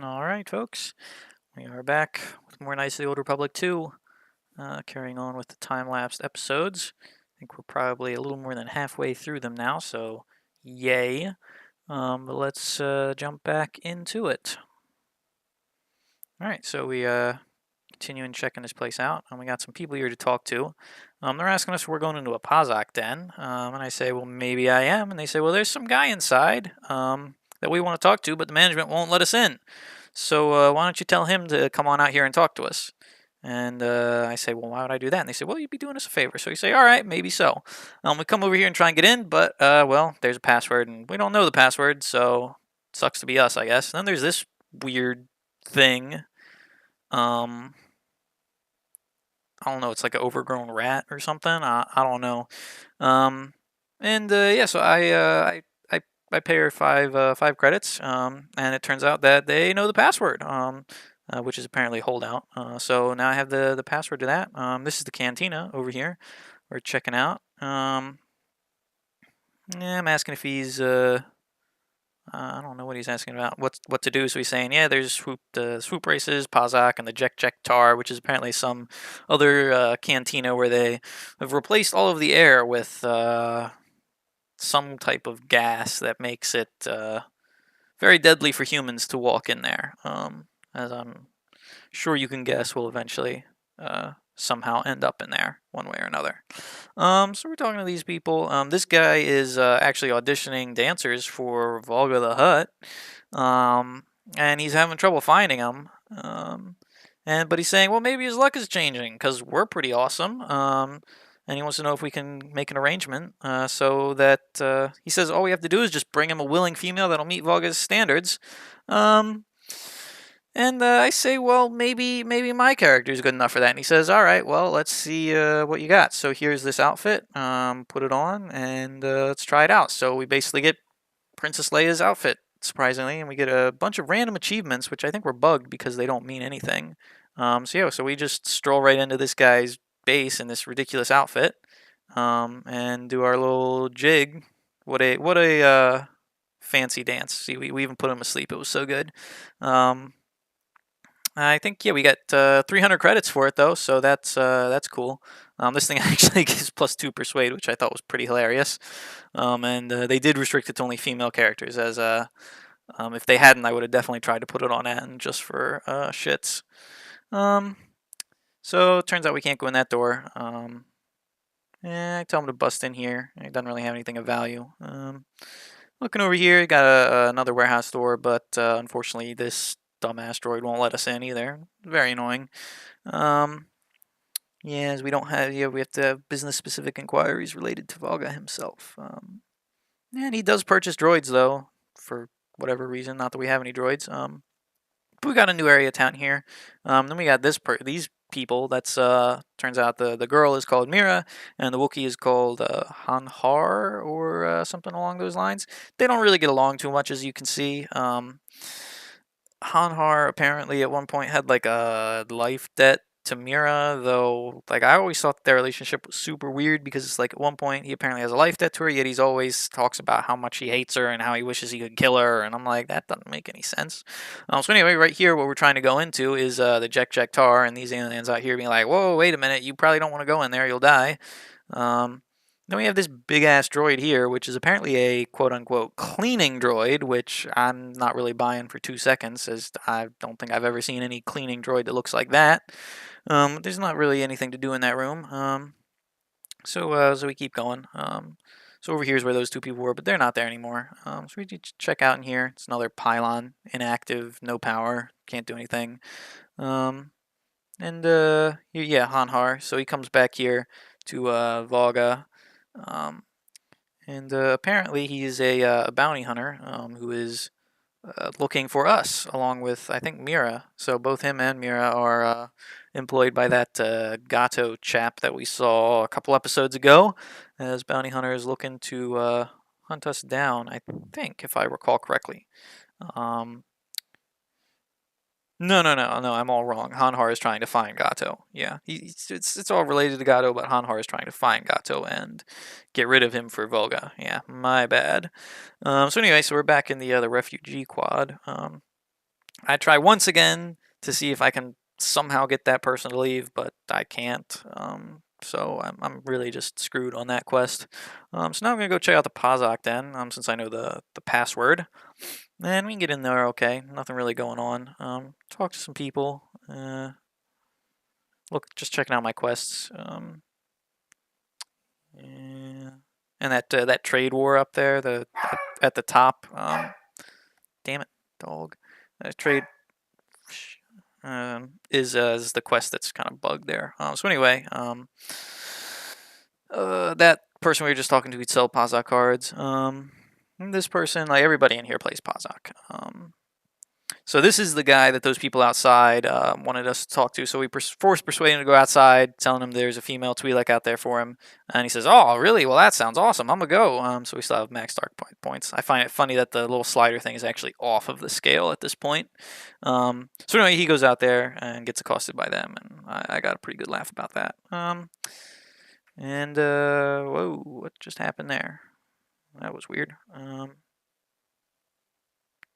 All right, folks, we are back with more Knights of the Old Republic 2, carrying on with the time-lapsed episodes. I think we're probably a little more than halfway through them now, so yay. But let's jump back into it. All right, so we continuing checking this place out, and we got some people here to talk to. They're asking us if we're going into a Pazak den, and I say, well, maybe I am, and they say, well, there's some guy inside that we want to talk to, but the management won't let us in. So why don't you tell him to come on out here and talk to us? And I say, well, why would I do that? And they say, well, you'd be doing us a favor. So you say, all right, maybe so. We come over here and try and get in, but, well, there's a password, and we don't know the password, so it sucks to be us, I guess. And then there's this weird thing. I don't know, it's like an overgrown rat or something. I don't know. Yeah, so I pay her five credits, and it turns out that they know the password, which is apparently holdout. So now I have the password to that. This is the cantina over here. We're checking out. Yeah, I'm asking if he's I don't know what he's asking about. What to do? So he's saying, yeah, there's swoop races, Pazak, and the Jek Tar, which is apparently some other cantina where they have replaced all of the air with some type of gas that makes it very deadly for humans to walk in there. As I'm sure you can guess, will eventually somehow end up in there one way or another. So we're talking to these people. This guy is actually auditioning dancers for Volga the Hutt, and he's having trouble finding them. But he's saying, well, maybe his luck is changing because we're pretty awesome. And he wants to know if we can make an arrangement so that he says all we have to do is just bring him a willing female that'll meet Volga's standards. I say, well, maybe my character is good enough for that. And he says, all right, well, let's see what you got. So here's this outfit. Put it on, and let's try it out. So we basically get Princess Leia's outfit, surprisingly, and we get a bunch of random achievements, which I think were bugged because they don't mean anything. So we just stroll right into this guy's base in this ridiculous outfit, and do our little jig. What a fancy dance! See, we even put him asleep. It was so good. I think we got 300 credits for it though, so that's cool. This thing actually gives +2 persuade, which I thought was pretty hilarious. They did restrict it to only female characters, as if they hadn't, I would have definitely tried to put it on Atten just for shits. So it turns out we can't go in that door. I tell him to bust in here. It doesn't really have anything of value. Looking over here, got another warehouse door, but unfortunately this dumb asteroid won't let us in either. Very annoying. As we don't have, we have to have business-specific inquiries related to Volga himself. And he does purchase droids, though, for whatever reason. Not that we have any droids. But we got a new area town here. Then we got these people. That's turns out the girl is called Mira, and the Wookiee is called Hanhar or something along those lines. They don't really get along too much, as you can see. Hanhar apparently at one point had like a life debt to Mira, though like I always thought their relationship was super weird because it's like at one point he apparently has a life debt to her, yet he's always talks about how much he hates her and how he wishes he could kill her, and I'm like, that doesn't make any sense. So anyway, right here what we're trying to go into is the Jek Tar, and these aliens out here being like, whoa, wait a minute, you probably don't want to go in there, you'll die. Then we have this big-ass droid here, which is apparently a quote-unquote cleaning droid, which I'm not really buying for 2 seconds, as I don't think I've ever seen any cleaning droid that looks like that. There's not really anything to do in that room. So we keep going. So over here is where those two people were, but they're not there anymore. So we check out in here. It's another pylon, inactive, no power, can't do anything. Hanhar. So he comes back here to Volga. Apparently he's a bounty hunter who is looking for us, along with, I think, Mira. So both him and Mira are employed by that Gato chap that we saw a couple episodes ago, as bounty hunters looking to hunt us down, I think, if I recall correctly. No, I'm all wrong. Hanhar is trying to find Gato. Yeah, it's all related to Gato, but Hanhar is trying to find Gato and get rid of him for Volga. Yeah, my bad. So anyway, so we're back in the refugee quad. I try once again to see if I can somehow get that person to leave, but I can't. So I'm really just screwed on that quest. So now I'm gonna go check out the Pazak den, since I know the password. And we can get in there okay. Nothing really going on. Talk to some people. Look, just checking out my quests. Yeah. And that trade war up there, at the top. Damn it, dog. Trade is the quest that's kind of bugged there. So anyway, that person we were just talking to, he'd sell Pazak cards. This person, like everybody in here, plays Pazak. So this is the guy that those people outside wanted us to talk to. So we forced persuading him to go outside, telling him there's a female Twi'lek out there for him. And he says, "Oh, really? Well, that sounds awesome. I'm gonna go." So we still have max dark points. I find it funny that the little slider thing is actually off of the scale at this point. So anyway, he goes out there and gets accosted by them, and I got a pretty good laugh about that. Whoa, what just happened there? That was weird.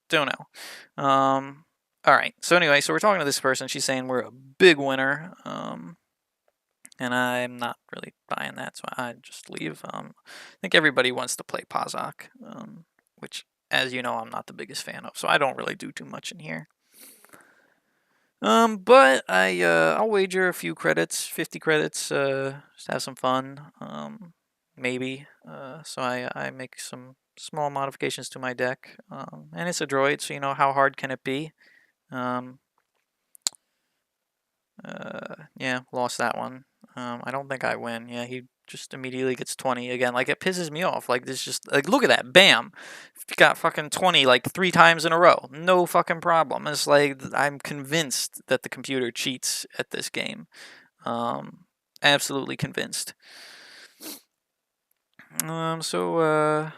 Don't know. All right. So anyway, so we're talking to this person. She's saying we're a big winner. And I'm not really buying that, so I just leave. I think everybody wants to play Pazak, which, as you know, I'm not the biggest fan of, so I don't really do too much in here. But I'll wager a few credits, 50 credits, just have some fun. Maybe. So I make some small modifications to my deck. And it's a droid, so you know, how hard can it be? Yeah, lost that one. I don't think I win. Yeah, he just immediately gets 20 again. Like, it pisses me off. Like, this just, like, look at that. Bam. Got fucking 20 like 3 times in a row. No fucking problem. It's like, I'm convinced that the computer cheats at this game. Absolutely convinced. So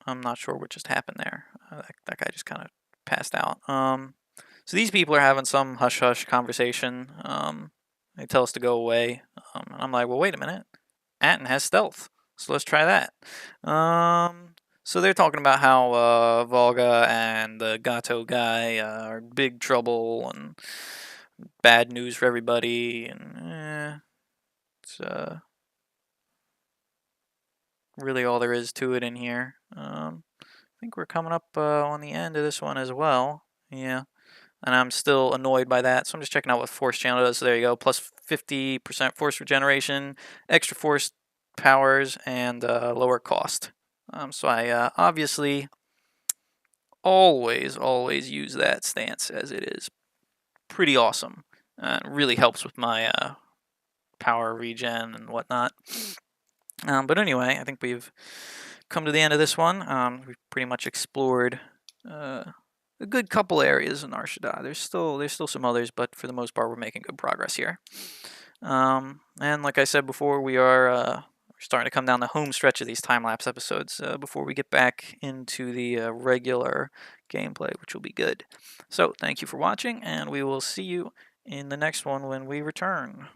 I'm not sure what just happened there. That guy just kind of passed out. So these people are having some hush-hush conversation. They tell us to go away. And I'm like, well, wait a minute. Atten has stealth, so let's try that. So they're talking about how Volga and the Gato guy are in big trouble and bad news for everybody. And it's really all there is to it in here. I think we're coming up on the end of this one as well. Yeah. And I'm still annoyed by that, so I'm just checking out what force channel does. So there you go, plus 50% force regeneration, extra force powers, and lower cost. So I obviously always use that stance, as it is pretty awesome. It really helps with my power regen and whatnot. But anyway, I think we've come to the end of this one. We've pretty much explored a good couple areas in Nar Shaddaa. There's still some others, but for the most part, we're making good progress here. And like I said before, we're starting to come down the home stretch of these time-lapse episodes before we get back into the regular gameplay, which will be good. So thank you for watching, and we will see you in the next one when we return.